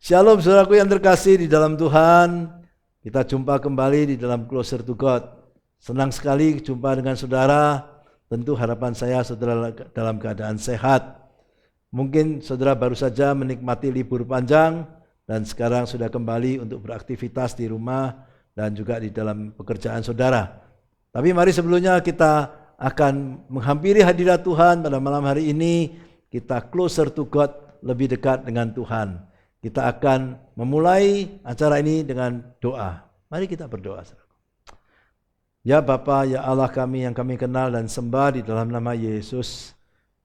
Shalom saudaraku yang terkasih di dalam Tuhan. Kita jumpa kembali di dalam Closer to God. Senang sekali jumpa dengan saudara. Tentu harapan saya saudara dalam keadaan sehat. Mungkin saudara baru saja menikmati libur panjang dan sekarang sudah kembali untuk beraktivitas di rumah dan juga di dalam pekerjaan saudara. Tapi mari sebelumnya kita akan menghampiri hadirat Tuhan pada malam hari ini. Kita closer to God, lebih dekat dengan Tuhan. Kita akan memulai acara ini dengan doa. Mari kita berdoa. Ya Bapa, ya Allah kami yang kami kenal dan sembah di dalam nama Yesus.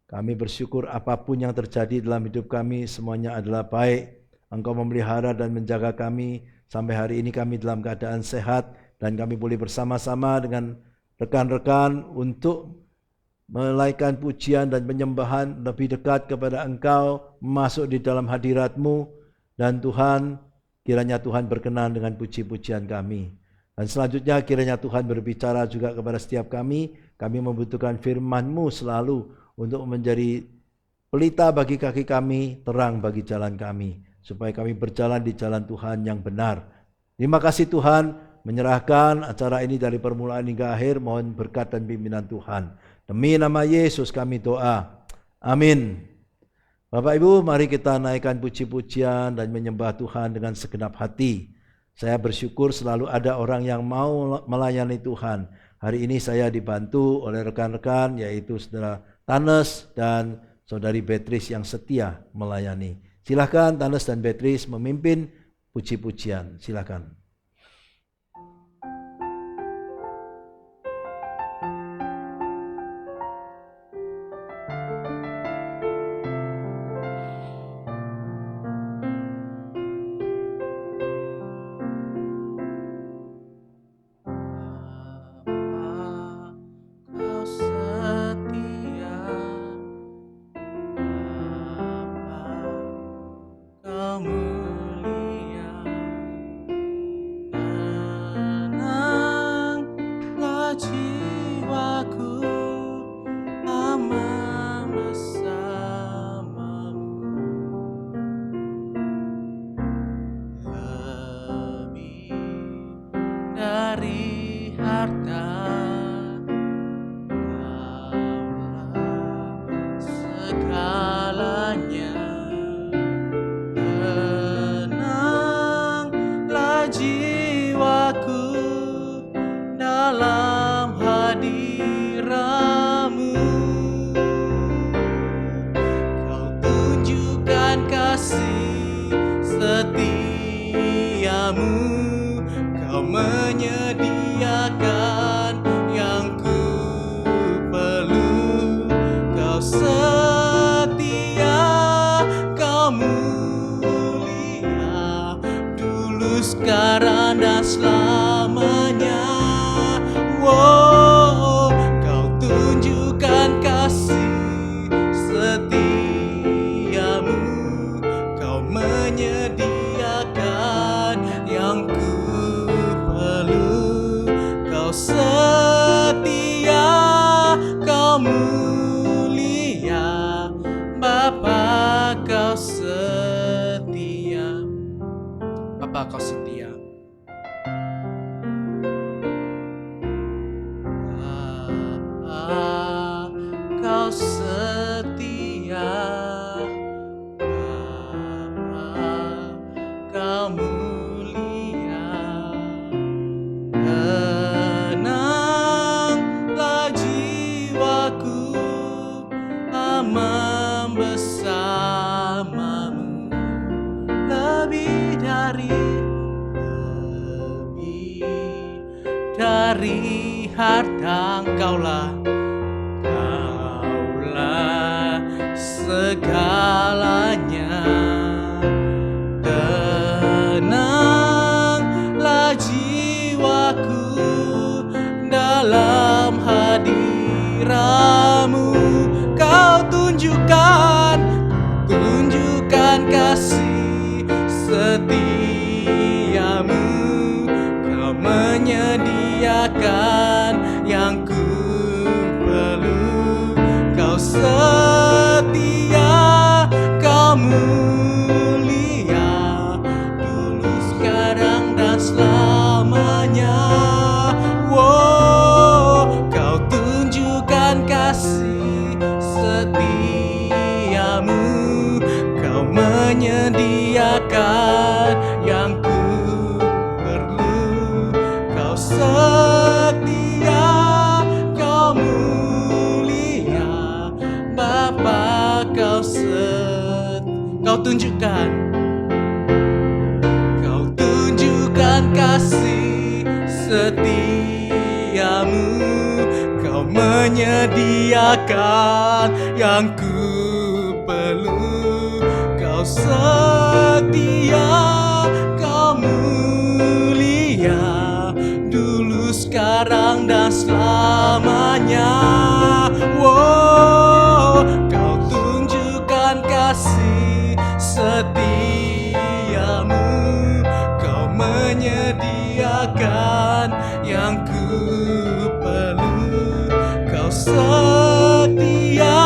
Kami bersyukur apapun yang terjadi dalam hidup kami semuanya adalah baik. Engkau memelihara dan menjaga kami sampai hari ini kami dalam keadaan sehat dan kami boleh bersama-sama dengan rekan-rekan untuk menaikkan pujian dan penyembahan lebih dekat kepada Engkau, masuk di dalam hadirat-Mu. Dan Tuhan, kiranya Tuhan berkenan dengan puji-pujian kami. Dan selanjutnya kiranya Tuhan berbicara juga kepada setiap kami. Kami membutuhkan firman-Mu selalu untuk menjadi pelita bagi kaki kami, terang bagi jalan kami. Supaya kami berjalan di jalan Tuhan yang benar. Terima kasih Tuhan, menyerahkan acara ini dari permulaan hingga akhir. Mohon berkat dan pimpinan Tuhan. Demi nama Yesus kami doa. Amin. Bapak Ibu, mari kita naikkan puji-pujian dan menyembah Tuhan dengan segenap hati. Saya bersyukur selalu ada orang yang mau melayani Tuhan. Hari ini saya dibantu oleh rekan-rekan yaitu Saudara Tanes dan Saudari Beatrice yang setia melayani. Silakan Tanes dan Beatrice memimpin puji-pujian. Silakan. Setia, Kau mulia, setia, Kau mulia, Bapa, Kau tunjukkan kasih setiamu, Kau menyediakan yang ku perlu. Kau setia, Kau mulia, dulu, sekarang, dan selamanya. Wow, Kau tunjukkan kasih setiamu, Kau menyediakan yang ku perlu. Kau setia,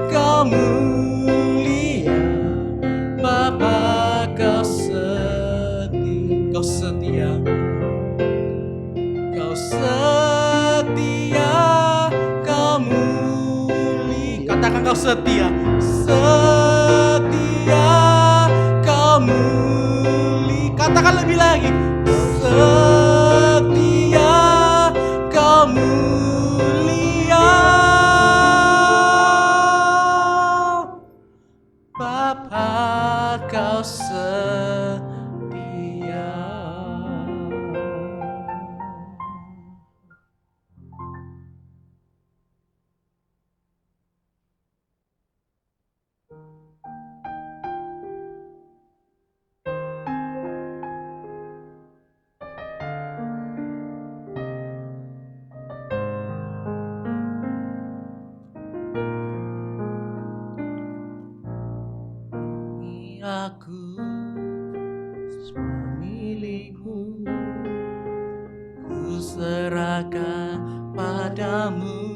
Kau mulia, Bapa, Kau setia. Kau setia, Kau setia, Kau mulia. Katakan Kau setia. Setia, Kau mulia. Katakan lebih lagi. Setia, Kau mulia, Bapa, Kau setia. Aku semua milikmu, ku serahkan padamu,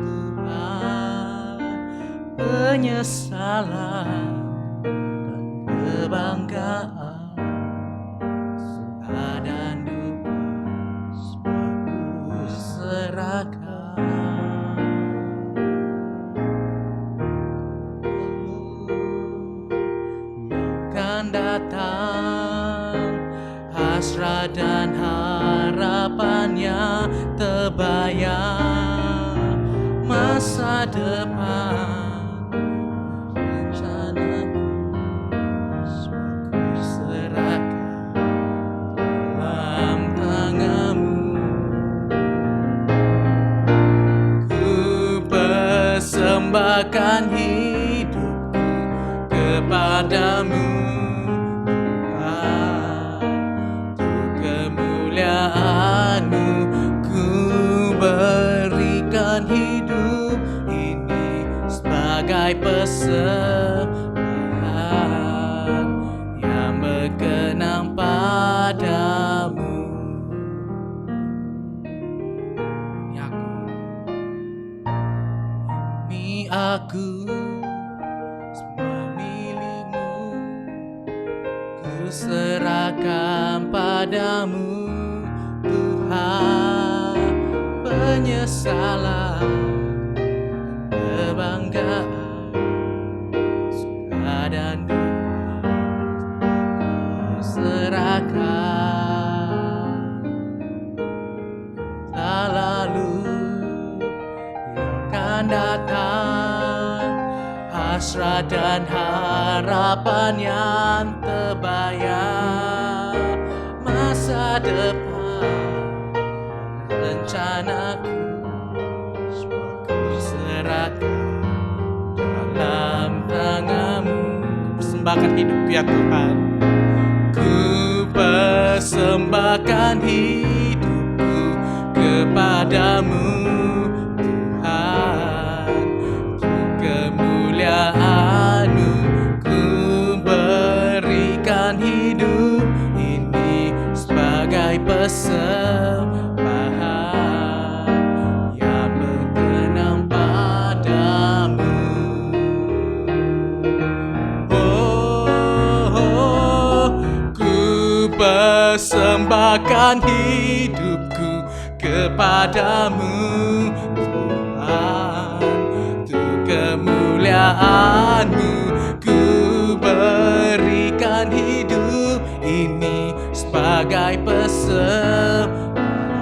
Tuhan. Penyesalan dan kebanggaan, suka dan duka, semua ku serahkan. Datang, hasrat dan harapannya terbayang. Masa depan, rencanaku, semua ku serahkan dalam tanganmu. Ku persembahkan hidupku kepadamu, kemuliaan-Mu. Ku berikan hidup ini sebagai persembahan yang berkenan padamu. Ini aku, semua milik-Mu, ku serahkan padamu, Tuhan. Penyesalan, kebanggaan, suka dan duka, ku serahkan. Tak lalu yang akan datang, hasrat dan harapan yang terbayang. Masa depan, rencanaku, semua ku serahkan dalam tangan-Mu. Ku persembahkan hidupku, ya Tuhan. Ku persembahkan hidupku kepadamu, Tuhan. Untuk kemuliaan-Mu, ku berikan hidup ini sebagai persembahan yang berkenan padamu. Ku persembahkan hidupku kepadamu, Tuhan. Untuk kemuliaan-Mu, ku berikan hidup ini sebagai persembahan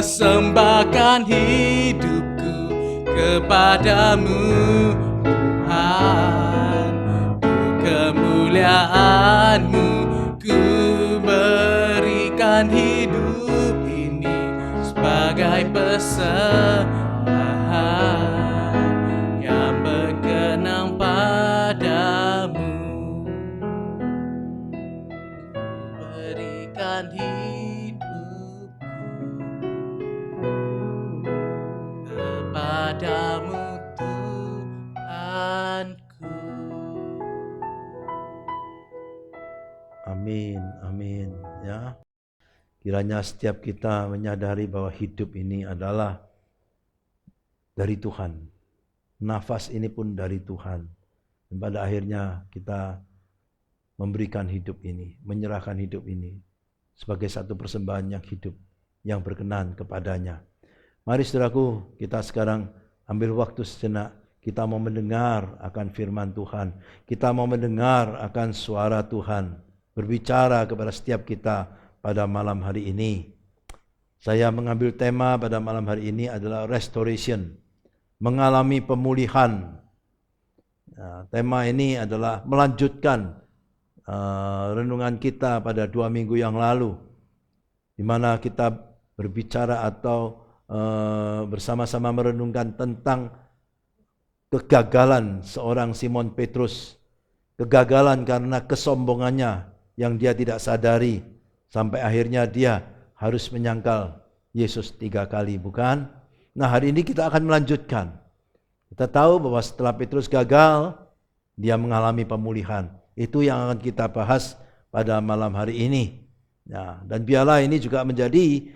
persembahkan hidupku kepadamu, Tuhan. Untuk kemuliaan-Mu ku berikan hidup ini sebagai persembahan yang berkenan padamu. Ku berikan hidupku kepadamu, Tuhanku. Amin, amin ya. Kiranya setiap kita menyadari bahwa hidup ini adalah dari Tuhan. Nafas ini pun dari Tuhan. Dan pada akhirnya kita memberikan hidup ini, menyerahkan hidup ini sebagai satu persembahan yang hidup, yang berkenan kepadanya. Mari saudaraku, kita sekarang ambil waktu sejenak. Kita mau mendengar akan firman Tuhan. Kita mau mendengar akan suara Tuhan berbicara kepada setiap kita pada malam hari ini. Saya mengambil tema pada malam hari ini adalah restoration, mengalami pemulihan. Nah, tema ini adalah melanjutkan renungan kita pada 2 minggu yang lalu, di mana kita berbicara atau bersama-sama merenungkan tentang kegagalan seorang Simon Petrus. Kegagalan karena kesombongannya yang dia tidak sadari, sampai akhirnya dia harus menyangkal Yesus 3 kali, bukan? Nah, hari ini kita akan melanjutkan. Kita tahu bahwa setelah Petrus gagal, dia mengalami pemulihan. Itu yang akan kita bahas pada malam hari ini. Ya, dan biarlah ini juga menjadi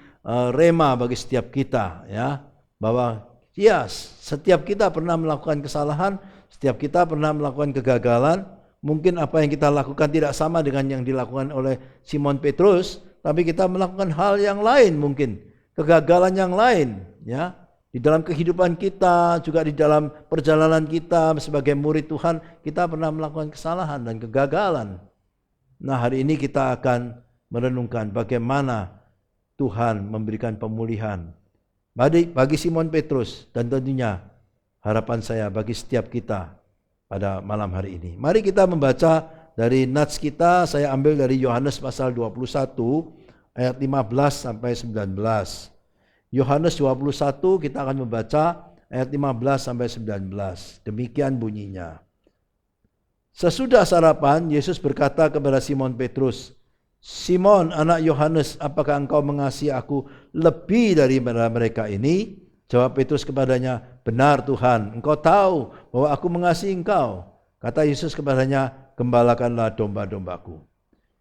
rema bagi setiap kita, ya, bahwa ya, setiap kita pernah melakukan kesalahan, setiap kita pernah melakukan kegagalan. Mungkin apa yang kita lakukan tidak sama dengan yang dilakukan oleh Simon Petrus, tapi kita melakukan hal yang lain mungkin, kegagalan yang lain, ya. Di dalam kehidupan kita, juga di dalam perjalanan kita sebagai murid Tuhan, kita pernah melakukan kesalahan dan kegagalan. Nah, hari ini kita akan merenungkan bagaimana Tuhan memberikan pemulihan bagi Simon Petrus, dan tentunya harapan saya bagi setiap kita pada malam hari ini. Mari kita membaca dari nats kita. Saya ambil dari Yohanes pasal 21 ayat 15 sampai 19. Yohanes 21 kita akan membaca ayat 15 sampai 19. Demikian bunyinya. Sesudah sarapan, Yesus berkata kepada Simon Petrus, "Simon, anak Yohanes, apakah engkau mengasihi aku lebih daripada mereka ini?" Jawab Petrus kepadanya, "Benar Tuhan, engkau tahu bahwa aku mengasihi engkau." Kata Yesus kepadanya, "Gembalakanlah domba-dombaku."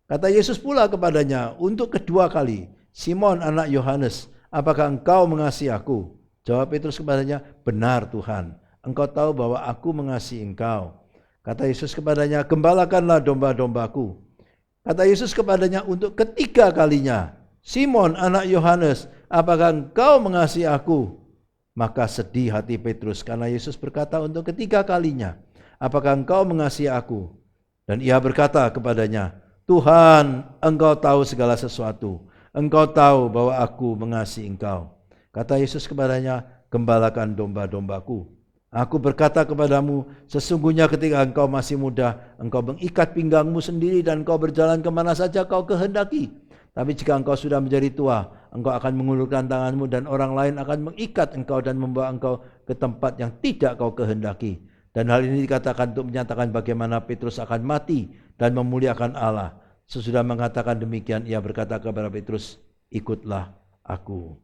Kata Yesus pula kepadanya untuk kedua kali, "Simon anak Yohanes, apakah engkau mengasihi aku?" Jawab Petrus kepadanya, "Benar Tuhan, engkau tahu bahwa aku mengasihi engkau." Kata Yesus kepadanya, "Gembalakanlah domba-dombaku." Kata Yesus kepadanya untuk ketiga kalinya, "Simon anak Yohanes, apakah engkau mengasihi aku?" Maka sedih hati Petrus karena Yesus berkata untuk ketiga kalinya, "Apakah engkau mengasihi aku?" Dan ia berkata kepadanya, "Tuhan, engkau tahu segala sesuatu. Engkau tahu bahwa aku mengasihi engkau." Kata Yesus kepadanya, "Gembalakan domba-dombaku. Aku berkata kepadamu, sesungguhnya ketika engkau masih muda, engkau mengikat pinggangmu sendiri dan engkau berjalan kemana saja kau kehendaki. Tapi jika engkau sudah menjadi tua, engkau akan mengulurkan tanganmu dan orang lain akan mengikat engkau dan membawa engkau ke tempat yang tidak kau kehendaki." Dan hal ini dikatakan untuk menyatakan bagaimana Petrus akan mati dan memuliakan Allah. Sesudah mengatakan demikian, ia berkata kepada Petrus, "Ikutlah aku."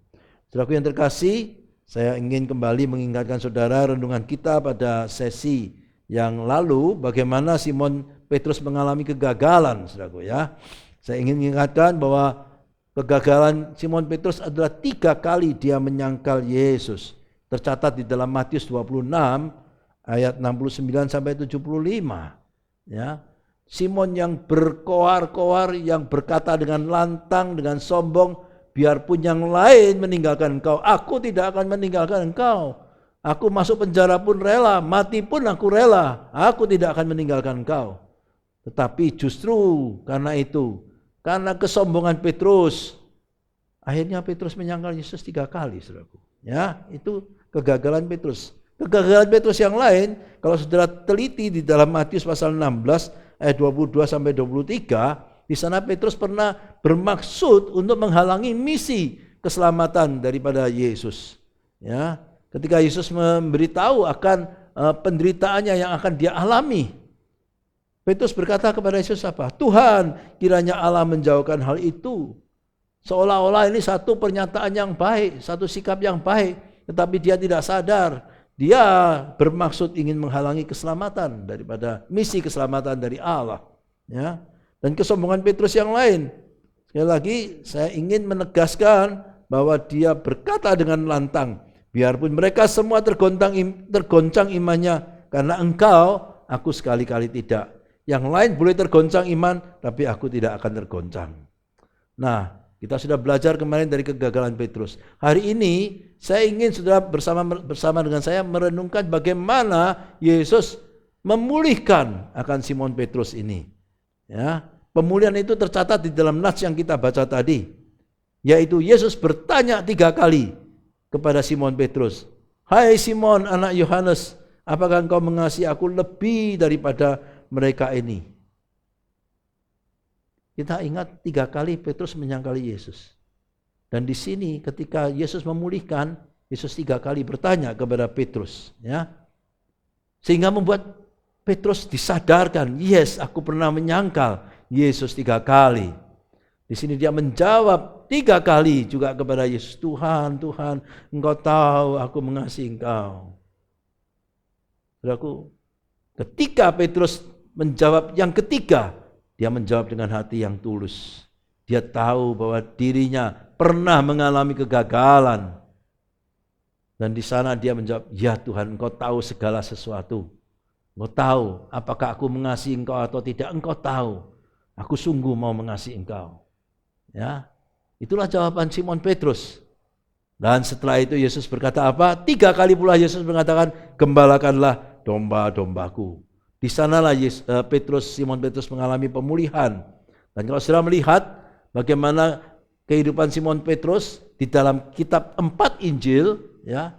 Saudaraku yang terkasih, saya ingin kembali mengingatkan saudara renungan kita pada sesi yang lalu, bagaimana Simon Petrus mengalami kegagalan, saudaraku ya. Saya ingin mengingatkan bahwa kegagalan Simon Petrus adalah 3 kali dia menyangkal Yesus. Tercatat di dalam Matius 26 ayat 69 sampai 75. Ya. Simon yang berkoar-koar, yang berkata dengan lantang, dengan sombong, "Biarpun yang lain meninggalkan engkau, aku tidak akan meninggalkan engkau. Aku masuk penjara pun rela, mati pun aku rela. Aku tidak akan meninggalkan engkau." Tetapi justru karena itu, karena kesombongan Petrus, Akhirnya Petrus menyangkal Yesus 3 kali, saudaraku. Ya, itu kegagalan Petrus. Kegagalan Petrus yang lain, kalau saudara teliti di dalam Matius pasal 16 ayat 22 sampai 23, di sana Petrus pernah bermaksud untuk menghalangi misi keselamatan daripada Yesus. Ya, ketika Yesus memberitahu akan penderitaannya yang akan dia alami, Petrus berkata kepada Yesus apa? Tuhan, kiranya Allah menjauhkan hal itu. Seolah-olah ini satu pernyataan yang baik, satu sikap yang baik, tetapi dia tidak sadar. Dia bermaksud ingin menghalangi keselamatan daripada misi keselamatan dari Allah. Ya. Dan kesombongan Petrus yang lain. Sekali lagi saya ingin menegaskan bahwa dia berkata dengan lantang, biarpun mereka semua tergoncang imannya karena engkau, aku sekali-kali tidak. Yang lain boleh tergoncang iman, tapi aku tidak akan tergoncang. Nah, kita sudah belajar kemarin dari kegagalan Petrus. Hari ini saya ingin saudara bersama dengan saya merenungkan bagaimana Yesus memulihkan akan Simon Petrus ini. Ya, pemulihan itu tercatat di dalam nats yang kita baca tadi, yaitu Yesus bertanya 3 kali kepada Simon Petrus. Hai Simon anak Yohanes, apakah engkau mengasihi aku lebih daripada mereka ini? Kita ingat 3 kali Petrus menyangkali Yesus. Dan di sini ketika Yesus memulihkan, Yesus 3 kali bertanya kepada Petrus, ya. Sehingga membuat Petrus disadarkan, yes, aku pernah menyangkal Yesus 3 kali. Di sini dia menjawab 3 kali juga kepada Yesus, Tuhan, Tuhan, engkau tahu aku mengasihi engkau. Saudaraku, ketika Petrus menjawab yang ketiga, dia menjawab dengan hati yang tulus. Dia tahu bahwa dirinya pernah mengalami kegagalan. Dan di sana dia menjawab, ya Tuhan, engkau tahu segala sesuatu. Engkau tahu apakah aku mengasihi engkau atau tidak, engkau tahu. Aku sungguh mau mengasihi engkau. Ya, itulah jawaban Simon Petrus. Dan setelah itu Yesus berkata apa? 3 kali pula Yesus mengatakan, gembalakanlah domba-dombaku. Di sanalah Simon Petrus mengalami pemulihan. Dan kalau saudara melihat bagaimana kehidupan Simon Petrus di dalam kitab 4 Injil, ya,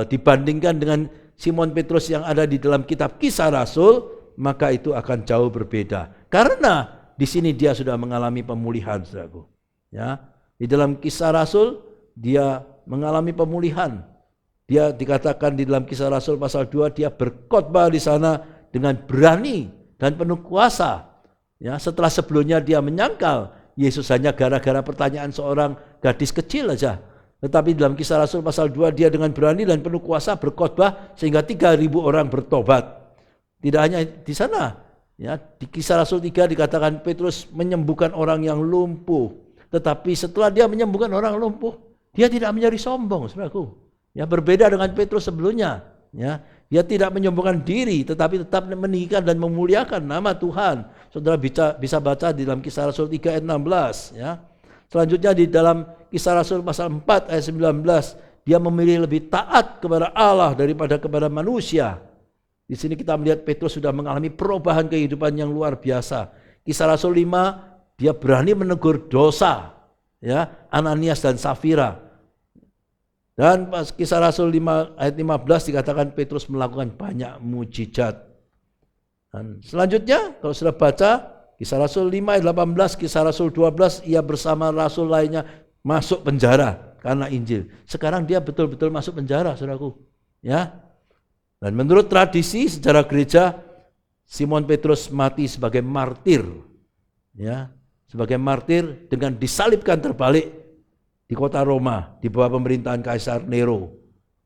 dibandingkan dengan Simon Petrus yang ada di dalam kitab Kisah Rasul, maka itu akan jauh berbeda. Karena di sini dia sudah mengalami pemulihan, saudaraku. Ya, di dalam Kisah Rasul dia mengalami pemulihan. Dia dikatakan di dalam Kisah Rasul pasal 2, dia berkhotbah di sana dengan berani dan penuh kuasa. Ya, setelah sebelumnya dia menyangkal Yesus hanya gara-gara pertanyaan seorang gadis kecil aja. Tetapi dalam Kisah Rasul pasal 2 dia dengan berani dan penuh kuasa berkhotbah sehingga 3.000 orang bertobat. Tidak hanya di sana, ya, di Kisah Rasul 3 dikatakan Petrus menyembuhkan orang yang lumpuh. Tetapi setelah dia menyembuhkan orang lumpuh, dia tidak menjadi sombong, saudaraku. Ya, berbeda dengan Petrus sebelumnya, ya. Dia tidak menyombongkan diri tetapi tetap meninggikan dan memuliakan nama Tuhan. Saudara bisa baca di dalam Kisah Rasul 3 ayat 16, ya. Selanjutnya di dalam Kisah Rasul pasal 4 ayat 19, dia memilih lebih taat kepada Allah daripada kepada manusia. Di sini kita melihat Petrus sudah mengalami perubahan kehidupan yang luar biasa. Kisah Rasul 5, dia berani menegur dosa, ya, Ananias dan Safira. Dan pas Kisah Rasul 5 ayat 15 dikatakan Petrus melakukan banyak mujizat. Dan selanjutnya kalau sudah baca Kisah Rasul 5 ayat 18, Kisah Rasul 12, ia bersama rasul lainnya masuk penjara karena Injil. Sekarang dia betul-betul masuk penjara, saudaraku. Ya. Dan menurut tradisi sejarah gereja, Simon Petrus mati sebagai martir. Ya, sebagai martir dengan disalibkan terbalik di kota Roma di bawah pemerintahan Kaisar Nero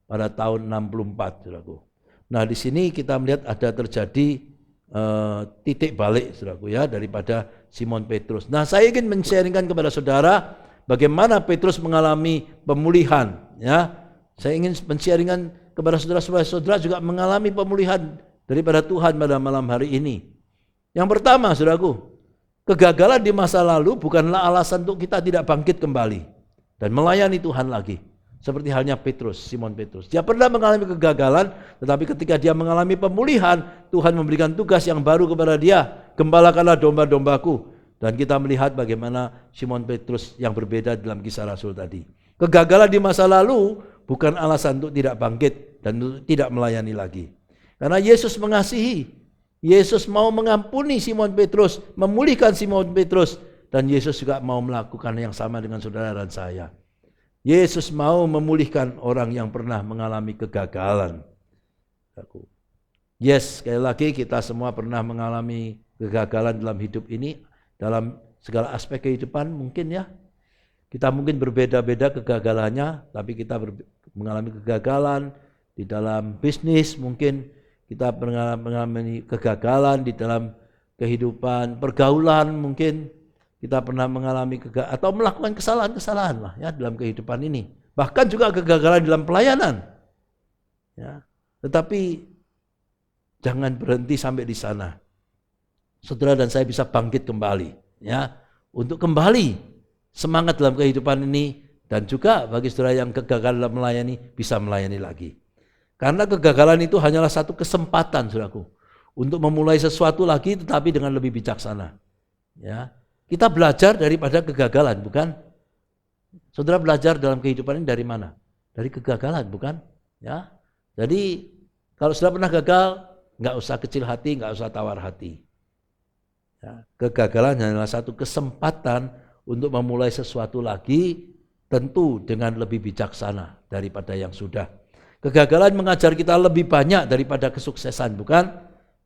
pada tahun 64, saudaraku. Nah, di sini kita melihat ada terjadi titik balik, saudaraku, ya, daripada Simon Petrus. Nah, saya ingin men-sharingkan kepada saudara bagaimana Petrus mengalami pemulihan, ya. Saya ingin men-sharingkan kepada saudara supaya saudara juga mengalami pemulihan daripada Tuhan pada malam hari ini. Yang pertama, saudaraku, kegagalan di masa lalu bukanlah alasan untuk kita tidak bangkit kembali dan melayani Tuhan lagi. Seperti halnya Petrus, Simon Petrus. Dia pernah mengalami kegagalan, tetapi ketika dia mengalami pemulihan, Tuhan memberikan tugas yang baru kepada dia. Gembalakanlah domba-dombaku. Dan kita melihat bagaimana Simon Petrus yang berbeda dalam kisah Rasul tadi. Kegagalan di masa lalu bukan alasan untuk tidak bangkit dan untuk tidak melayani lagi. Karena Yesus mengasihi, Yesus mau mengampuni Simon Petrus, memulihkan Simon Petrus, dan Yesus juga mau melakukan yang sama dengan saudara dan saya. Yesus mau memulihkan orang yang pernah mengalami kegagalan. Yes, sekali lagi kita semua pernah mengalami kegagalan dalam hidup ini, dalam segala aspek kehidupan mungkin ya. Kita mungkin berbeda-beda kegagalannya, tapi kita mengalami kegagalan di dalam bisnis, mungkin kita mengalami kegagalan di dalam kehidupan pergaulan, mungkin kita pernah mengalami kegagalan atau melakukan kesalahan-kesalahan lah ya dalam kehidupan ini. Bahkan juga kegagalan dalam pelayanan. Ya. Tetapi jangan berhenti sampai di sana. Saudara dan saya bisa bangkit kembali ya, untuk kembali semangat dalam kehidupan ini, dan juga bagi saudara yang kegagalan dalam melayani bisa melayani lagi. Karena kegagalan itu hanyalah satu kesempatan, saudaraku, untuk memulai sesuatu lagi tetapi dengan lebih bijaksana. Ya. Kita belajar daripada kegagalan, bukan? Saudara belajar dalam kehidupan ini dari mana? Dari kegagalan, bukan? Ya. Jadi kalau sudah pernah gagal, nggak usah kecil hati, nggak usah tawar hati. Ya. Kegagalan hanyalah satu kesempatan untuk memulai sesuatu lagi, tentu dengan lebih bijaksana daripada yang sudah. Kegagalan mengajar kita lebih banyak daripada kesuksesan, bukan?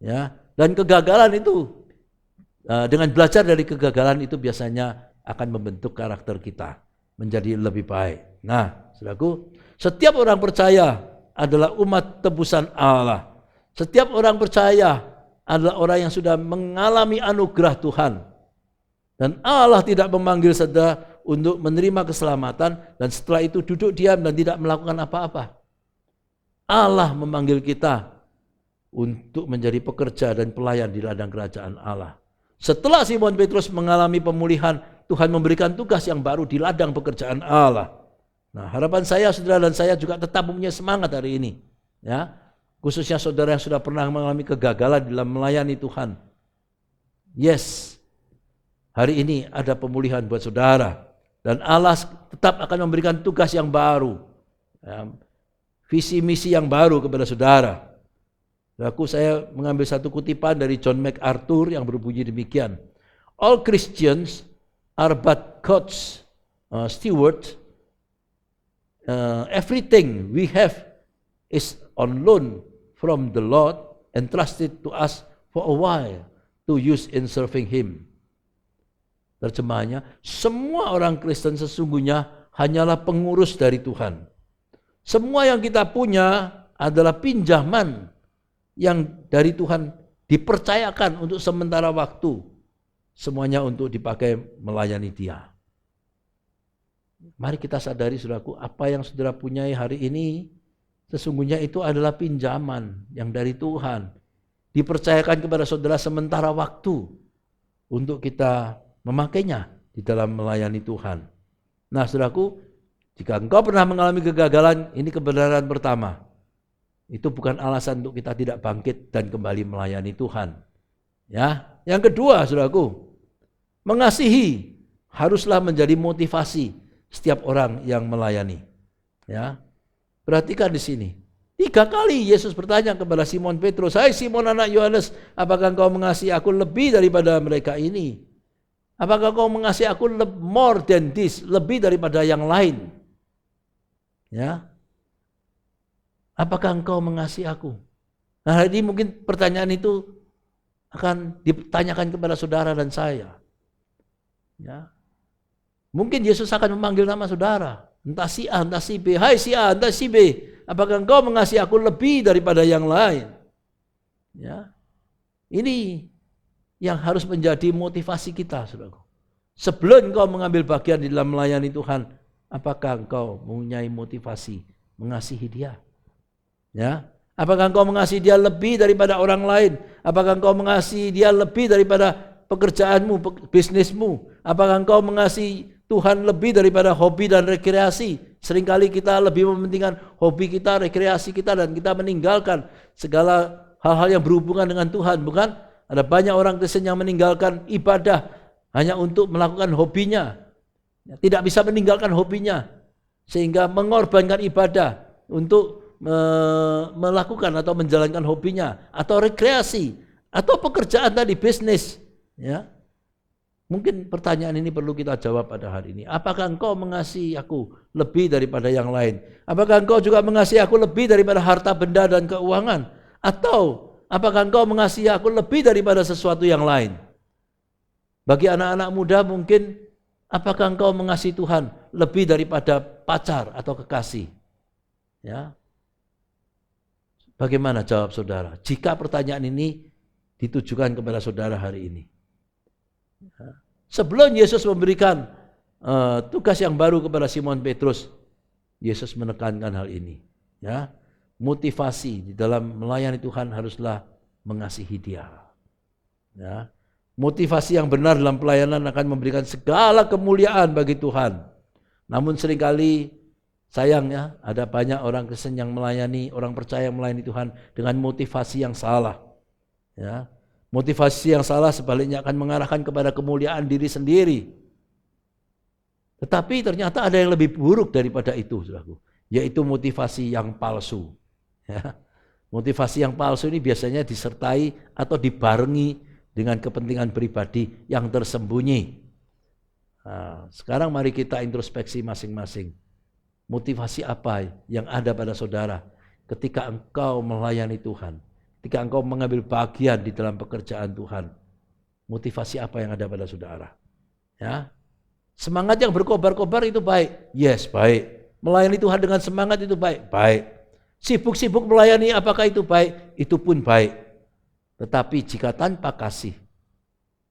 Ya. Dan kegagalan itu, dengan belajar dari kegagalan itu biasanya akan membentuk karakter kita menjadi lebih baik. Nah, saudaraku, setiap orang percaya adalah umat tebusan Allah. Setiap orang percaya adalah orang yang sudah mengalami anugerah Tuhan. Dan Allah tidak memanggil saudara untuk menerima keselamatan dan setelah itu duduk diam dan tidak melakukan apa-apa. Allah memanggil kita untuk menjadi pekerja dan pelayan di ladang kerajaan Allah. Setelah Simon Petrus mengalami pemulihan, Tuhan memberikan tugas yang baru di ladang pekerjaan Allah. Nah, harapan saya saudara dan saya juga tetap mempunyai semangat hari ini. Ya, khususnya saudara yang sudah pernah mengalami kegagalan dalam melayani Tuhan. Yes, hari ini ada pemulihan buat saudara. Dan Allah tetap akan memberikan tugas yang baru. Ya, visi misi yang baru kepada saudara. Saya mengambil satu kutipan dari John MacArthur yang berbunyi demikian. All Christians are but God's steward. Everything we have is on loan from the Lord, entrusted to us for a while to use in serving Him. Terjemahannya, semua orang Kristen sesungguhnya hanyalah pengurus dari Tuhan. Semua yang kita punya adalah pinjaman yang dari Tuhan dipercayakan untuk sementara waktu. Semuanya untuk dipakai melayani Dia. Mari kita sadari saudaraku, apa yang saudara punyai hari ini sesungguhnya itu adalah pinjaman yang dari Tuhan. Dipercayakan kepada saudara sementara waktu untuk kita memakainya di dalam melayani Tuhan. Nah, saudaraku, jika engkau pernah mengalami kegagalan, ini kebenaran pertama. Itu bukan alasan untuk kita tidak bangkit dan kembali melayani Tuhan. Ya, yang kedua, saudaraku, mengasihi haruslah menjadi motivasi setiap orang yang melayani. Ya, perhatikan di sini. 3 kali Yesus bertanya kepada Simon Petrus, "Hai Simon anak Yohanes, apakah engkau mengasihi aku lebih daripada mereka ini? Apakah engkau mengasihi aku more than this, lebih daripada yang lain?" Ya. Apakah engkau mengasihi aku? Nah, ini mungkin pertanyaan itu akan ditanyakan kepada saudara dan saya. Ya. Mungkin Yesus akan memanggil nama saudara. Entah si A, entah si B. "Hai si A, entah si B. Apakah engkau mengasihi aku lebih daripada yang lain?" Ya. Ini yang harus menjadi motivasi kita, saudaraku. Sebelum engkau mengambil bagian di dalam melayani Tuhan, apakah engkau mempunyai motivasi mengasihi Dia? Ya, apakah engkau mengasihi Dia lebih daripada orang lain? Apakah engkau mengasihi Dia lebih daripada pekerjaanmu, bisnismu? Apakah engkau mengasihi Tuhan lebih daripada hobi dan rekreasi? Seringkali kita lebih mementingkan hobi kita, rekreasi kita, dan kita meninggalkan segala hal-hal yang berhubungan dengan Tuhan, bukan? Ada banyak orang Kristen yang meninggalkan ibadah hanya untuk melakukan hobinya, tidak bisa meninggalkan hobinya, sehingga mengorbankan ibadah untuk melakukan atau menjalankan hobinya, atau rekreasi, atau pekerjaan tadi, bisnis. Ya, mungkin pertanyaan ini perlu kita jawab pada hari ini. Apakah engkau mengasihi aku lebih daripada yang lain? Apakah engkau juga mengasihi aku lebih daripada harta benda dan keuangan? Atau apakah engkau mengasihi aku lebih daripada sesuatu yang lain? Bagi anak-anak muda mungkin, apakah engkau mengasihi Tuhan lebih daripada pacar atau kekasih? Ya. Bagaimana jawab saudara? Jika pertanyaan ini ditujukan kepada saudara hari ini. Sebelum Yesus memberikan tugas yang baru kepada Simon Petrus, Yesus menekankan hal ini. Ya, motivasi di dalam melayani Tuhan haruslah mengasihi Dia. Ya, motivasi yang benar dalam pelayanan akan memberikan segala kemuliaan bagi Tuhan. Namun seringkali sayangnya ada banyak orang Kristen yang melayani, orang percaya yang melayani Tuhan dengan motivasi yang salah. Ya, motivasi yang salah sebaliknya akan mengarahkan kepada kemuliaan diri sendiri. Tetapi ternyata ada yang lebih buruk daripada itu, saudaraku, yaitu motivasi yang palsu. Ya. Motivasi yang palsu ini biasanya disertai atau dibarengi dengan kepentingan pribadi yang tersembunyi. Nah, sekarang mari kita introspeksi masing-masing. Motivasi apa yang ada pada saudara ketika engkau melayani Tuhan? Ketika engkau mengambil bagian di dalam pekerjaan Tuhan, motivasi apa yang ada pada saudara? Ya, semangat yang berkobar-kobar itu baik, yes baik. Melayani Tuhan dengan semangat itu baik, baik. Sibuk-sibuk melayani apakah itu baik? Itu pun baik. Tetapi jika tanpa kasih,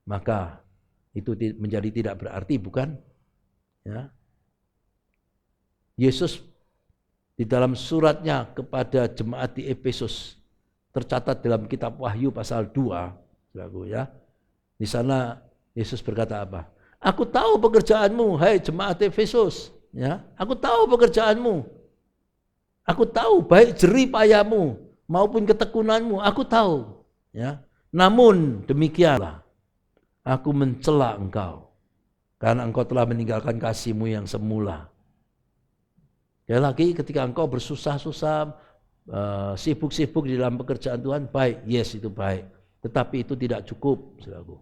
maka itu menjadi tidak berarti, bukan? Ya. Yesus di dalam suratnya kepada jemaat di Efesus, tercatat dalam kitab Wahyu pasal 2, ya. Di sana Yesus berkata apa? Aku tahu pekerjaanmu, hai jemaat Efesus, ya. Aku tahu pekerjaanmu. Aku tahu baik jerih payahmu maupun ketekunanmu, aku tahu, ya. Namun demikianlah aku mencela engkau karena engkau telah meninggalkan kasihmu yang semula. Ya lagi ketika engkau bersusah-susah, sibuk-sibuk di dalam pekerjaan Tuhan, baik, yes itu baik. Tetapi itu tidak cukup, saudaraku.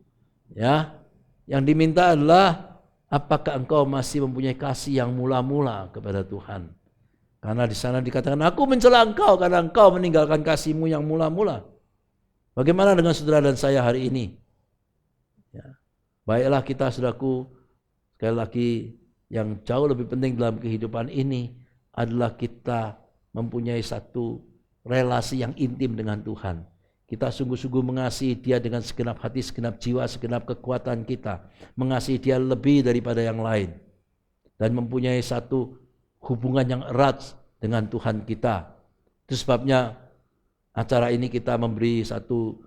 Ya, yang diminta adalah apakah engkau masih mempunyai kasih yang mula-mula kepada Tuhan? Karena di sana dikatakan, aku mencela engkau karena engkau meninggalkan kasihmu yang mula-mula. Bagaimana dengan saudara dan saya hari ini? Ya, baiklah kita, saudaraku, sekali lagi yang jauh lebih penting dalam kehidupan ini adalah kita mempunyai satu relasi yang intim dengan Tuhan. Kita sungguh-sungguh mengasihi Dia dengan segenap hati, segenap jiwa, segenap kekuatan kita. Mengasihi Dia lebih daripada yang lain. Dan mempunyai satu hubungan yang erat dengan Tuhan kita. Itu sebabnya acara ini kita memberi satu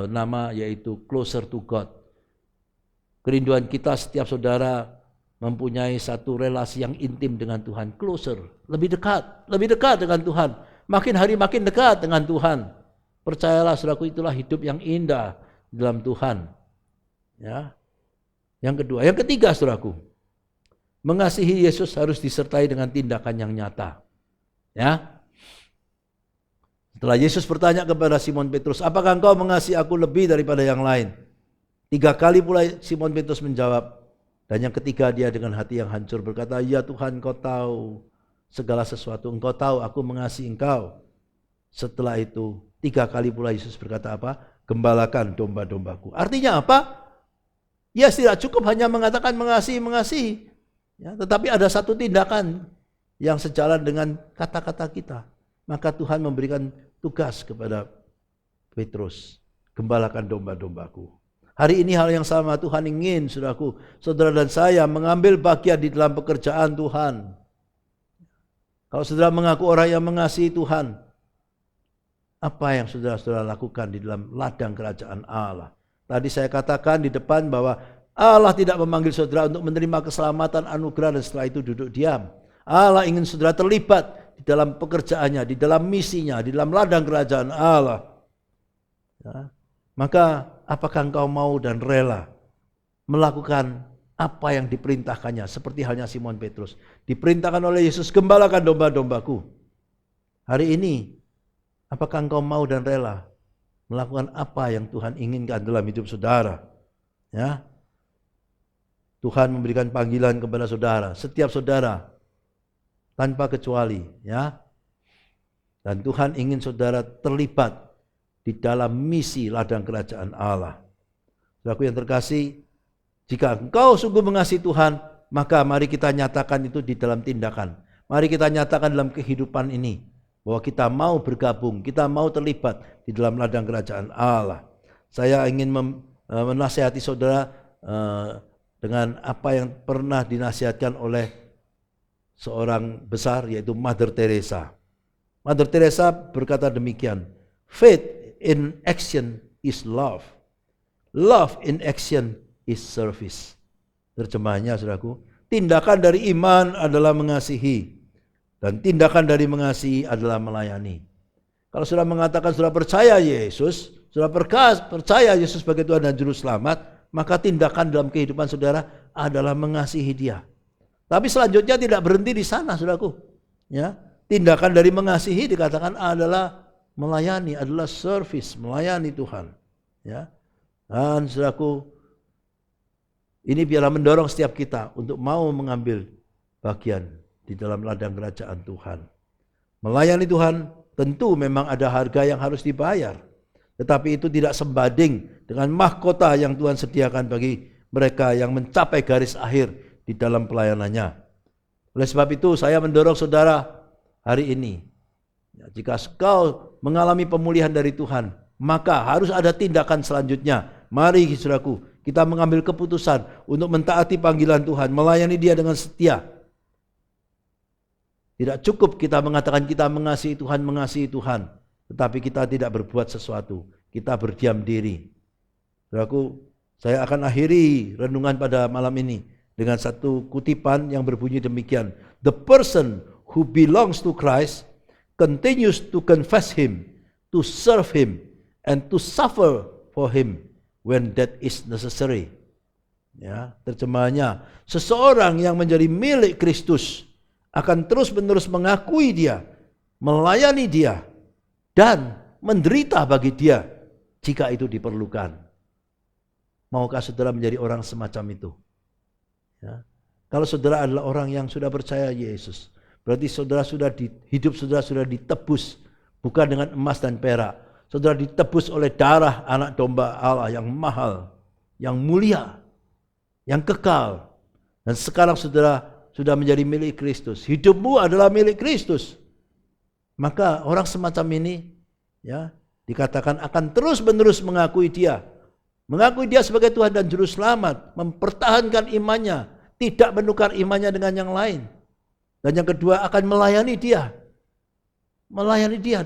nama, yaitu Closer to God. Kerinduan kita setiap saudara mempunyai satu relasi yang intim dengan Tuhan, closer, lebih dekat dengan Tuhan. Makin hari makin dekat dengan Tuhan. Percayalah saudaraku, itulah hidup yang indah dalam Tuhan. Ya. Yang kedua, yang ketiga saudaraku, mengasihi Yesus harus disertai dengan tindakan yang nyata. Ya. Setelah Yesus bertanya kepada Simon Petrus, apakah engkau mengasihi aku lebih daripada yang lain? 3 kali pula Simon Petrus menjawab. Dan yang ketiga dia dengan hati yang hancur berkata, ya Tuhan, engkau tahu segala sesuatu, engkau tahu aku mengasihi engkau. Setelah itu 3 kali pula Yesus berkata apa? Gembalakan domba-dombaku. Artinya apa? Ya tidak cukup hanya mengatakan mengasihi. Ya, tetapi ada satu tindakan yang sejalan dengan kata-kata kita. Maka Tuhan memberikan tugas kepada Petrus. Gembalakan domba-dombaku. Hari ini hal yang sama Tuhan ingin, saudaraku, saudara dan saya mengambil bagian di dalam pekerjaan Tuhan. Kalau saudara mengaku orang yang mengasihi Tuhan, apa yang saudara-saudara lakukan di dalam ladang kerajaan Allah? Tadi saya katakan di depan bahwa Allah tidak memanggil saudara untuk menerima keselamatan, anugerah, dan setelah itu duduk diam. Allah ingin saudara terlibat di dalam pekerjaannya, di dalam misinya, di dalam ladang kerajaan Allah. Ya. Maka apakah engkau mau dan rela melakukan apa yang diperintahkannya, seperti halnya Simon Petrus. Diperintahkan oleh Yesus, gembalakan domba-dombaku. Hari ini, apakah engkau mau dan rela melakukan apa yang Tuhan inginkan dalam hidup saudara? Ya, Tuhan memberikan panggilan kepada saudara, setiap saudara, tanpa kecuali, ya. Dan Tuhan ingin saudara terlibat di dalam misi ladang kerajaan Allah. Saudaraku yang terkasih, jika engkau sungguh mengasihi Tuhan, maka mari kita nyatakan itu di dalam tindakan. Mari kita nyatakan dalam kehidupan ini, bahwa kita mau bergabung, kita mau terlibat di dalam ladang kerajaan Allah. Saya ingin menasihati saudara dengan apa yang pernah dinasihatkan oleh seorang besar, yaitu Mother Teresa. Mother Teresa berkata demikian, faith in action is love. Love in action is service. Terjemahnya, saudaraku, tindakan dari iman adalah mengasihi, dan tindakan dari mengasihi adalah melayani. Kalau sudah mengatakan sudah percaya Yesus, sudah percaya Yesus sebagai Tuhan dan Juru Selamat, maka tindakan dalam kehidupan saudara adalah mengasihi Dia. Tapi selanjutnya tidak berhenti di sana, saudaraku. Ya, tindakan dari mengasihi dikatakan adalah melayani, adalah service, melayani Tuhan. Ya, dan saudaraku, ini biarlah mendorong setiap kita untuk mau mengambil bagian di dalam ladang kerajaan Tuhan. Melayani Tuhan tentu memang ada harga yang harus dibayar. Tetapi itu tidak sebanding dengan mahkota yang Tuhan sediakan bagi mereka yang mencapai garis akhir di dalam pelayanannya. Oleh sebab itu saya mendorong saudara hari ini, ya, jika kau mengalami pemulihan dari Tuhan, maka harus ada tindakan selanjutnya. Mari saudaraku, kita mengambil keputusan untuk mentaati panggilan Tuhan, melayani Dia dengan setia. Tidak cukup kita mengatakan kita mengasihi Tuhan, tetapi kita tidak berbuat sesuatu, kita berdiam diri. Saudaraku, saya akan akhiri renungan pada malam ini dengan satu kutipan yang berbunyi demikian. The person who belongs to Christ continues to confess Him, to serve Him, and to suffer for Him when that is necessary. Ya, terjemahannya, seseorang yang menjadi milik Kristus akan terus-menerus mengakui Dia, melayani Dia, dan menderita bagi Dia jika itu diperlukan. Maukah saudara menjadi orang semacam itu? Ya. Kalau saudara adalah orang yang sudah percaya Yesus, berarti hidup saudara sudah ditebus, bukan dengan emas dan perak. Saudara ditebus oleh darah anak domba Allah yang mahal, yang mulia, yang kekal. Dan sekarang saudara sudah menjadi milik Kristus. Hidupmu adalah milik Kristus. Maka orang semacam ini, ya, dikatakan akan terus-menerus mengakui Dia. Mengakui Dia sebagai Tuhan dan Juru Selamat. Mempertahankan imannya. Tidak menukar imannya dengan yang lain. Dan yang kedua akan melayani Dia. Melayani Dia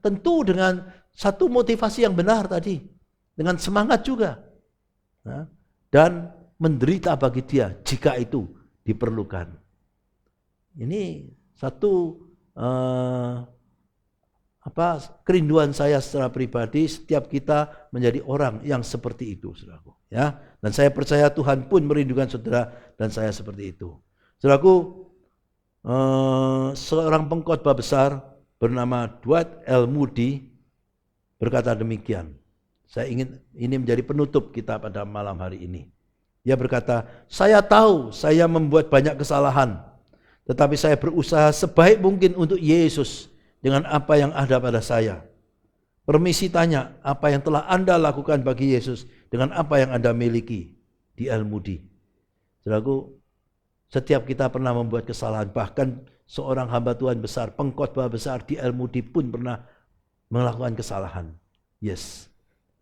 tentu dengan satu motivasi yang benar tadi, dengan semangat juga, nah, dan menderita bagi Dia jika itu diperlukan. Ini satu kerinduan saya secara pribadi, setiap kita menjadi orang yang seperti itu, saudaraku. Ya, dan saya percaya Tuhan pun merindukan saudara dan saya seperti itu, saudaraku. Seorang pengkhotbah besar bernama Dwight L. Moody berkata demikian. Saya ingin ini menjadi penutup kita pada malam hari ini. Dia berkata, saya tahu saya membuat banyak kesalahan, tetapi saya berusaha sebaik mungkin untuk Yesus dengan apa yang ada pada saya. Permisi tanya, apa yang telah Anda lakukan bagi Yesus dengan apa yang Anda miliki? Di L. Moody. Saudaraku, setiap kita pernah membuat kesalahan. Bahkan seorang hamba Tuhan besar, pengkhotbah besar di L. Moody pun pernah melakukan kesalahan. Yes.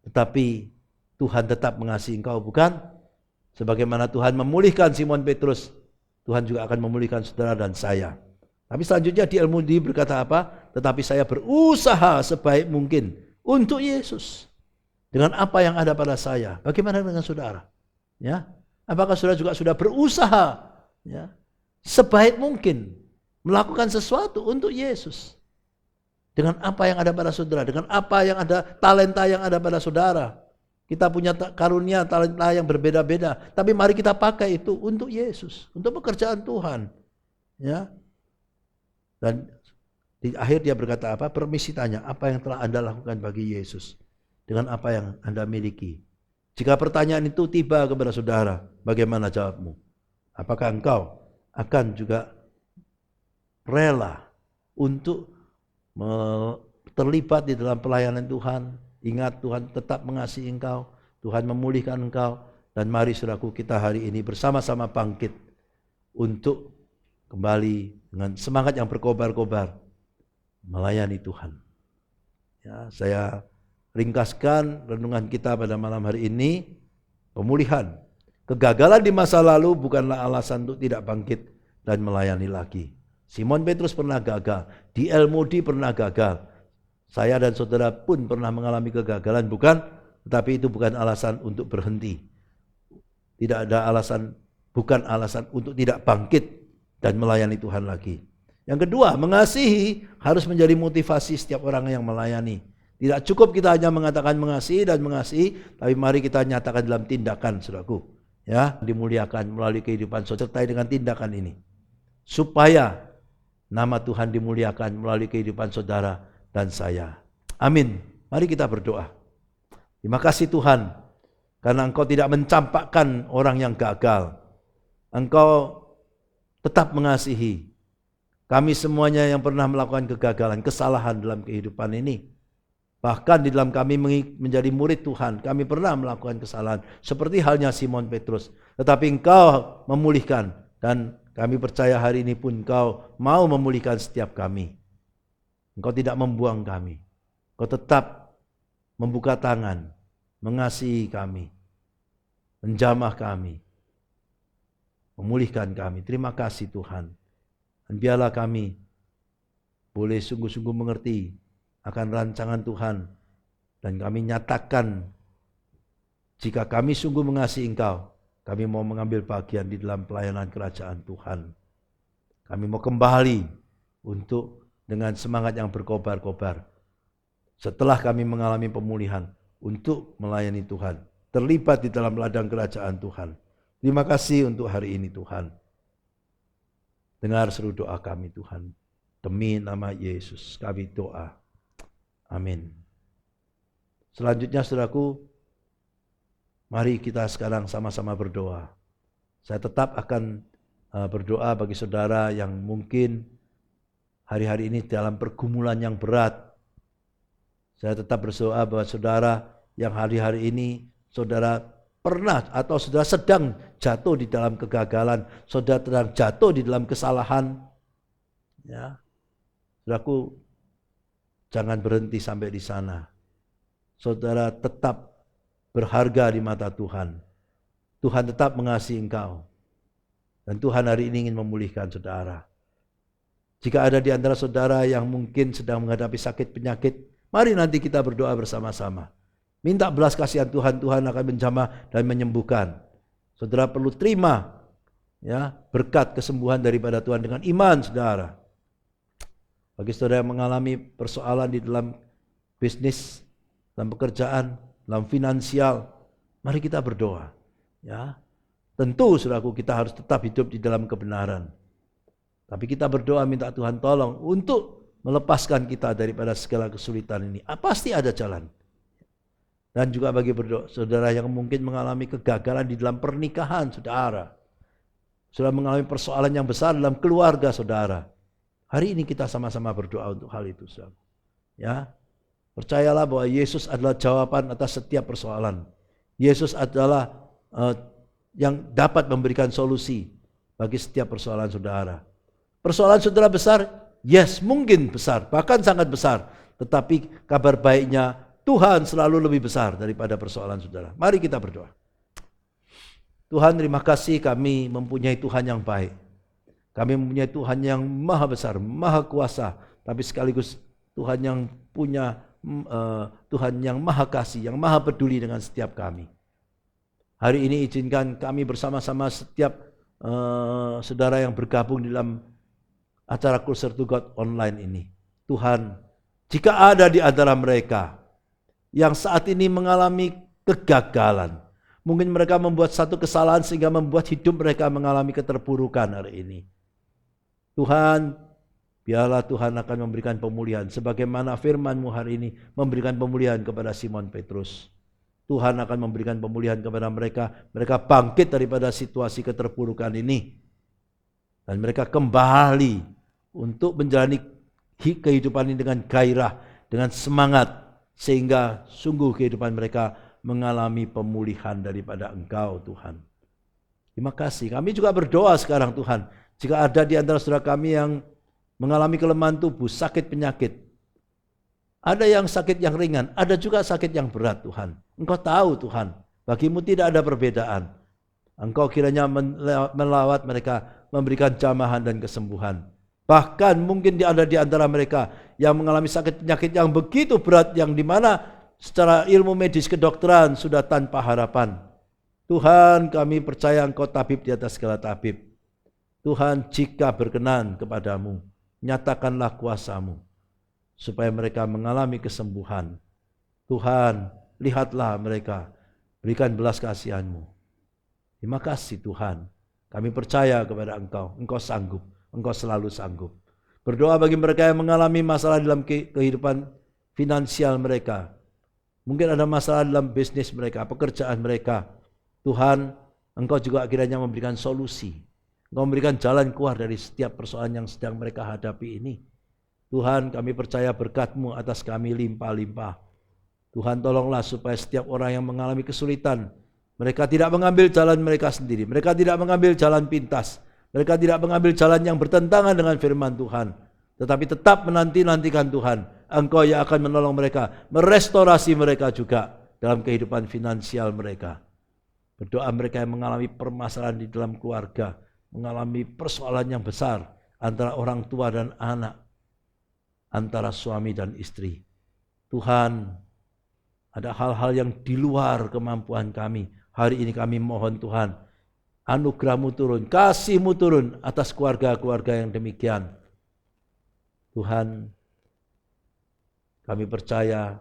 Tetapi Tuhan tetap mengasihi engkau, bukan? Sebagaimana Tuhan memulihkan Simon Petrus, Tuhan juga akan memulihkan saudara dan saya. Tapi selanjutnya di L. Moody berkata apa? Tetapi saya berusaha sebaik mungkin untuk Yesus dengan apa yang ada pada saya. Bagaimana dengan saudara? Ya, apakah saudara juga sudah berusaha, ya, sebaik mungkin melakukan sesuatu untuk Yesus? Dengan apa yang ada pada saudara, dengan apa yang ada, talenta yang ada pada saudara. Kita punya karunia, talenta yang berbeda-beda. Tapi mari kita pakai itu untuk Yesus, untuk pekerjaan Tuhan. Ya. Dan di akhir dia berkata apa? Permisi tanya, apa yang telah Anda lakukan bagi Yesus dengan apa yang Anda miliki? Jika pertanyaan itu tiba kepada saudara, bagaimana jawabmu? Apakah engkau akan juga rela untuk terlibat di dalam pelayanan Tuhan? Ingat, Tuhan tetap mengasihi engkau, Tuhan memulihkan engkau, dan mari saudaraku kita hari ini bersama-sama bangkit untuk kembali dengan semangat yang berkobar-kobar melayani Tuhan. Ya, saya ringkaskan renungan kita pada malam hari ini, pemulihan. Kegagalan di masa lalu bukanlah alasan untuk tidak bangkit dan melayani lagi. Simon Petrus pernah gagal, D.L. Moody pernah gagal. Saya dan saudara pun pernah mengalami kegagalan, bukan? Tetapi itu bukan alasan untuk berhenti. Tidak ada alasan, bukan alasan untuk tidak bangkit dan melayani Tuhan lagi. Yang kedua, mengasihi harus menjadi motivasi setiap orang yang melayani. Tidak cukup kita hanya mengatakan mengasihi dan mengasihi, tapi mari kita nyatakan dalam tindakan, saudaraku. Ya, dimuliakan melalui kehidupan sertai dengan tindakan ini. Supaya nama Tuhan dimuliakan melalui kehidupan saudara dan saya. Amin. Mari kita berdoa. Terima kasih Tuhan, karena Engkau tidak mencampakkan orang yang gagal. Engkau tetap mengasihi kami semuanya yang pernah melakukan kegagalan, kesalahan dalam kehidupan ini. Bahkan di dalam kami menjadi murid Tuhan, kami pernah melakukan kesalahan. Seperti halnya Simon Petrus. Tetapi Engkau memulihkan, dan kami percaya hari ini pun Engkau mau memulihkan setiap kami. Engkau tidak membuang kami. Engkau tetap membuka tangan, mengasihi kami, menjamah kami, memulihkan kami. Terima kasih Tuhan. Dan biarlah kami boleh sungguh-sungguh mengerti akan rancangan Tuhan. Dan kami nyatakan, jika kami sungguh mengasihi Engkau, kami mau mengambil bagian di dalam pelayanan kerajaan Tuhan. Kami mau kembali untuk dengan semangat yang berkobar-kobar. Setelah kami mengalami pemulihan untuk melayani Tuhan. Terlibat di dalam ladang kerajaan Tuhan. Terima kasih untuk hari ini Tuhan. Dengar seru doa kami Tuhan. Demi nama Yesus kami doa. Amin. Selanjutnya saudaraku, mari kita sekarang sama-sama berdoa. Saya tetap akan berdoa bagi saudara yang mungkin hari-hari ini dalam pergumulan yang berat. Saya tetap berdoa bahwa saudara yang hari-hari ini saudara pernah atau saudara sedang jatuh di dalam kegagalan, saudara sedang jatuh di dalam kesalahan. Ya. Saudaraku, jangan berhenti sampai di sana. Saudara tetap berharga di mata Tuhan. Tuhan tetap mengasihi engkau. Dan Tuhan hari ini ingin memulihkan saudara. Jika ada di antara saudara yang mungkin sedang menghadapi sakit penyakit, mari nanti kita berdoa bersama-sama. Minta belas kasihan Tuhan, Tuhan akan menjamah dan menyembuhkan. Saudara perlu terima ya berkat kesembuhan daripada Tuhan dengan iman saudara. Bagi saudara yang mengalami persoalan di dalam bisnis, dalam pekerjaan, dalam finansial, mari kita berdoa. Ya, tentu saudaraku kita harus tetap hidup di dalam kebenaran. Tapi kita berdoa minta Tuhan tolong untuk melepaskan kita daripada segala kesulitan ini. Pasti ada jalan. Dan juga bagi saudara yang mungkin mengalami kegagalan di dalam pernikahan saudara. Sudah mengalami persoalan yang besar dalam keluarga saudara. Hari ini kita sama-sama berdoa untuk hal itu. Saudara. Ya, percayalah bahwa Yesus adalah jawaban atas setiap persoalan. Yesus adalah yang dapat memberikan solusi bagi setiap persoalan saudara. Persoalan saudara besar, yes mungkin besar, bahkan sangat besar. Tetapi kabar baiknya Tuhan selalu lebih besar daripada persoalan saudara. Mari kita berdoa. Tuhan, terima kasih kami mempunyai Tuhan yang baik. Kami mempunyai Tuhan yang maha besar, maha kuasa. Tapi sekaligus Tuhan yang punya Tuhan yang maha kasih, yang maha peduli dengan setiap kami. Hari ini izinkan kami bersama-sama setiap saudara yang bergabung dalam acara Closer to God online ini. Tuhan, jika ada di antara mereka yang saat ini mengalami kegagalan. Mungkin mereka membuat satu kesalahan sehingga membuat hidup mereka mengalami keterpurukan hari ini. Tuhan, biarlah Tuhan akan memberikan pemulihan. Sebagaimana firman-Mu hari ini memberikan pemulihan kepada Simon Petrus. Tuhan akan memberikan pemulihan kepada mereka. Mereka bangkit daripada situasi keterpurukan ini. Dan mereka kembali untuk menjalani kehidupan ini dengan gairah, dengan semangat. Sehingga sungguh kehidupan mereka mengalami pemulihan daripada Engkau Tuhan. Terima kasih. Kami juga berdoa sekarang Tuhan. Jika ada di antara saudara kami yang mengalami kelemahan tubuh, sakit penyakit. Ada yang sakit yang ringan, ada juga sakit yang berat Tuhan. Engkau tahu Tuhan, bagimu tidak ada perbedaan. Engkau kiranya melawat mereka, memberikan jamahan dan kesembuhan. Bahkan mungkin ada di antara mereka yang mengalami sakit penyakit yang begitu berat, yang dimana secara ilmu medis kedokteran sudah tanpa harapan. Tuhan, kami percaya Engkau tabib di atas segala tabib. Tuhan, jika berkenan kepadamu, nyatakanlah kuasa-Mu supaya mereka mengalami kesembuhan. Tuhan, lihatlah mereka, berikan belas kasihan-Mu. Terima kasih Tuhan, kami percaya kepada Engkau, Engkau sanggup, Engkau selalu sanggup. Berdoa bagi mereka yang mengalami masalah dalam kehidupan finansial mereka. Mungkin ada masalah dalam bisnis mereka, pekerjaan mereka. Tuhan, Engkau juga akhirnya memberikan solusi. Engkau memberikan jalan keluar dari setiap persoalan yang sedang mereka hadapi ini. Tuhan, kami percaya berkat-Mu atas kami limpah-limpah. Tuhan, tolonglah supaya setiap orang yang mengalami kesulitan, mereka tidak mengambil jalan mereka sendiri. Mereka tidak mengambil jalan pintas. Mereka tidak mengambil jalan yang bertentangan dengan firman Tuhan. Tetapi tetap menanti-nantikan Tuhan. Engkau yang akan menolong mereka, merestorasi mereka juga dalam kehidupan finansial mereka. Berdoa mereka yang mengalami permasalahan di dalam keluarga, mengalami persoalan yang besar antara orang tua dan anak, antara suami dan istri. Tuhan, ada hal-hal yang di luar kemampuan kami. Hari ini kami mohon Tuhan, anugerah-Mu turun, kasih-Mu turun atas keluarga-keluarga yang demikian. Tuhan, kami percaya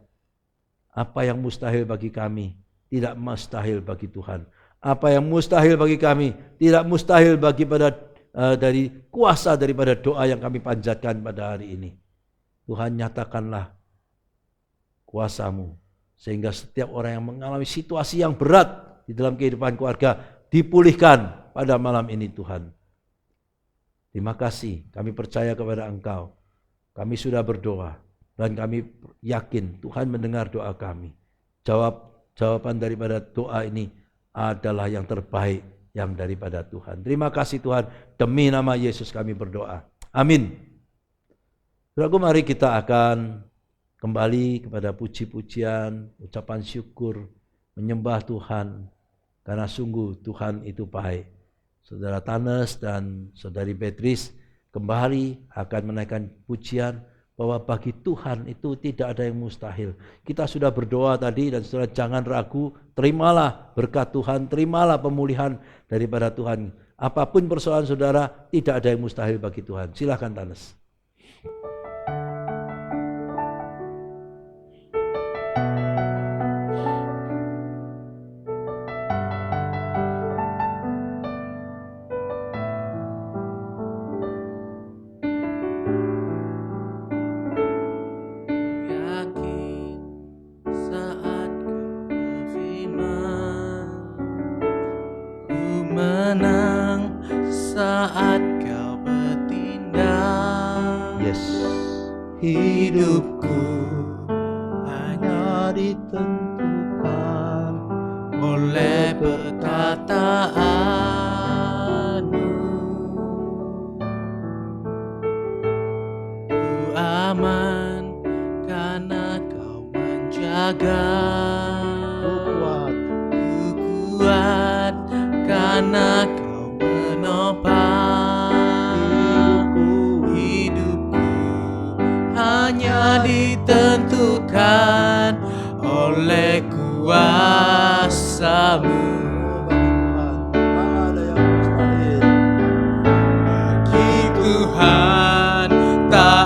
apa yang mustahil bagi kami tidak mustahil bagi Tuhan. Apa yang mustahil bagi kami tidak mustahil dari kuasa daripada doa yang kami panjatkan pada hari ini. Tuhan, nyatakanlah kuasa-Mu sehingga setiap orang yang mengalami situasi yang berat di dalam kehidupan keluarga dipulihkan pada malam ini Tuhan. Terima kasih, kami percaya kepada Engkau. Kami sudah berdoa dan kami yakin Tuhan mendengar doa kami. Jawaban daripada doa ini adalah yang terbaik yang daripada Tuhan. Terima kasih Tuhan, demi nama Yesus kami berdoa. Amin. Saudaraku, mari kita akan kembali kepada puji-pujian, ucapan syukur, menyembah Tuhan. Karena sungguh Tuhan itu baik. Saudara Tanes dan Saudari Beatrice kembali akan menaikkan pujian bahwa bagi Tuhan itu tidak ada yang mustahil. Kita sudah berdoa tadi dan saudara jangan ragu, terimalah berkat Tuhan, terimalah pemulihan daripada Tuhan. Apapun persoalan saudara, tidak ada yang mustahil bagi Tuhan. Silakan Tanes. Hidupku hanya ditentukan oleh perkataan-Mu. Ku aman karena Kau menjaga. Ku kuat karena Kau menopang. Hanya ditentukan oleh kuasa-Mu. Bagi Tuhan tak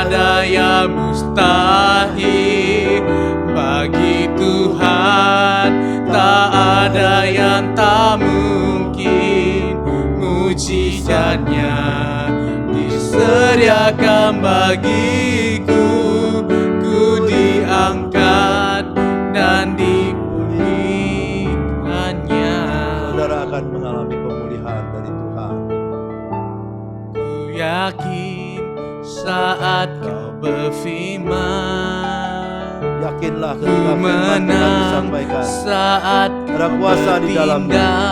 ada yang mustahil. Bagi Tuhan disediakan bagiku, ku diangkat dan dipulihkannya. Saudara akan mengalami pemulihan dari Tuhan. Ku yakin saat kau berfirman, Yakinlah ku ketika firman Tuhan menang disampaikan. saat Ada kau kuasa di dalamnya. bertindak.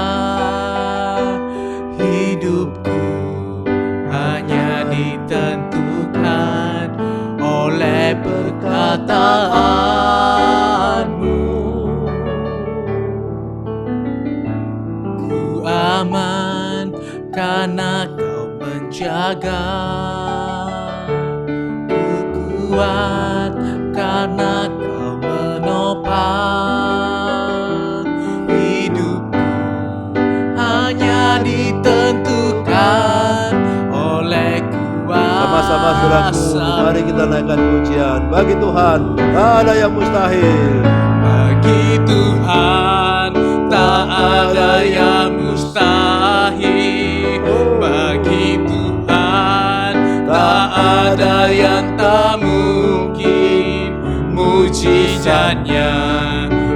Hidupku hanya ditentukan oleh perkataanmu. Ku aman karena kau menjaga. Ku kuat karena kau menopang. Hidupku hanya ditentukan oleh kuasa. Sama-sama saudaraku, mari kita naikkan pujian. Bagi Tuhan tak ada yang mustahil. Bagi Tuhan tak ada yang mustahil. Bagi Tuhan tak ada yang tak mungkin. Mujizatnya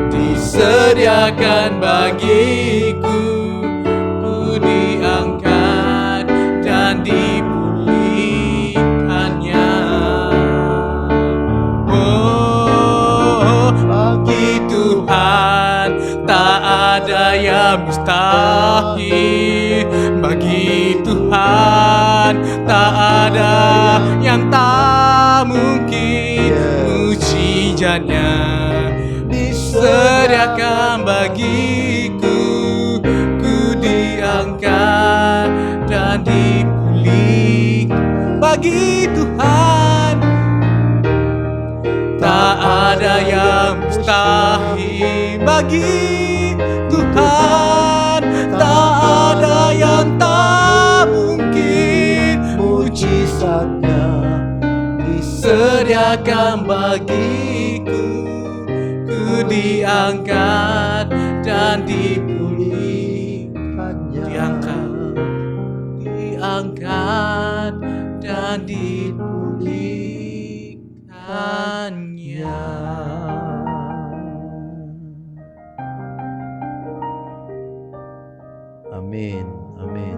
disediakan bagiku, ku diangkat dan dipulihkannya. Oh, bagi Tuhan tak ada yang mustahil. Bagi Tuhan tak ada yang tak mungkin. Mujizatnya disediakan bagiku, ku diangkat dan dipulih. Bagi Tuhan tak ada yang mustahil. Bagi Tuhan tak ada yang tak mungkin. Mujizatnya Disediakan bagiku, ku diangkat dan dipulihkannya. Diangkat dan dipulihkannya. Amin, amin.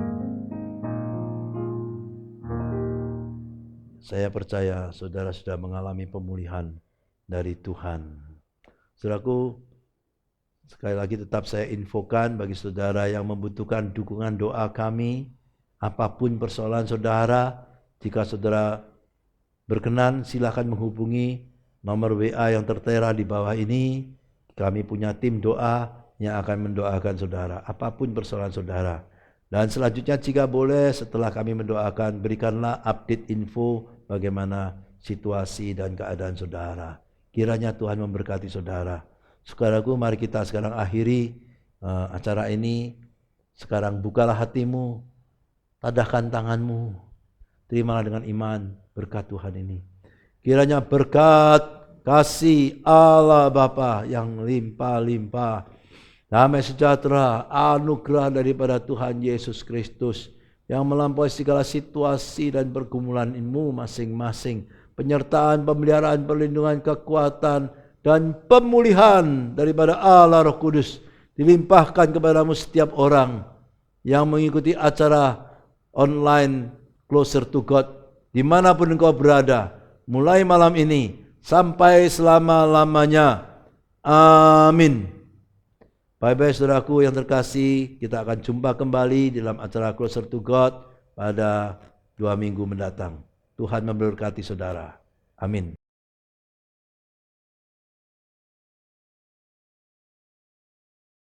Saya percaya saudara sudah mengalami pemulihan dari Tuhan. Saudaraku, sekali lagi tetap saya infokan bagi saudara yang membutuhkan dukungan doa kami, apapun persoalan saudara, jika saudara berkenan silakan menghubungi nomor WA yang tertera di bawah ini. Kami punya tim doa yang akan mendoakan saudara, apapun persoalan saudara. Dan selanjutnya jika boleh setelah kami mendoakan, berikanlah update info bagaimana situasi dan keadaan saudara. Kiranya Tuhan memberkati saudara. Saudaraku, mari kita sekarang akhiri acara ini. Sekarang bukalah hatimu, tadahkan tanganmu, terimalah dengan iman berkat Tuhan ini. Kiranya berkat kasih Allah Bapa yang limpah-limpah, damai sejahtera, anugerah daripada Tuhan Yesus Kristus yang melampaui segala situasi dan pergumulanmu masing-masing, penyertaan, pemeliharaan, perlindungan, kekuatan, dan pemulihan daripada Allah Roh Kudus dilimpahkan kepadamu setiap orang yang mengikuti acara online Closer to God dimanapun engkau berada, mulai malam ini sampai selama-lamanya. Amin. Bye-bye saudaraku yang terkasih, kita akan jumpa kembali dalam acara Closer to God pada 2 minggu mendatang. Tuhan memberkati saudara. Amin.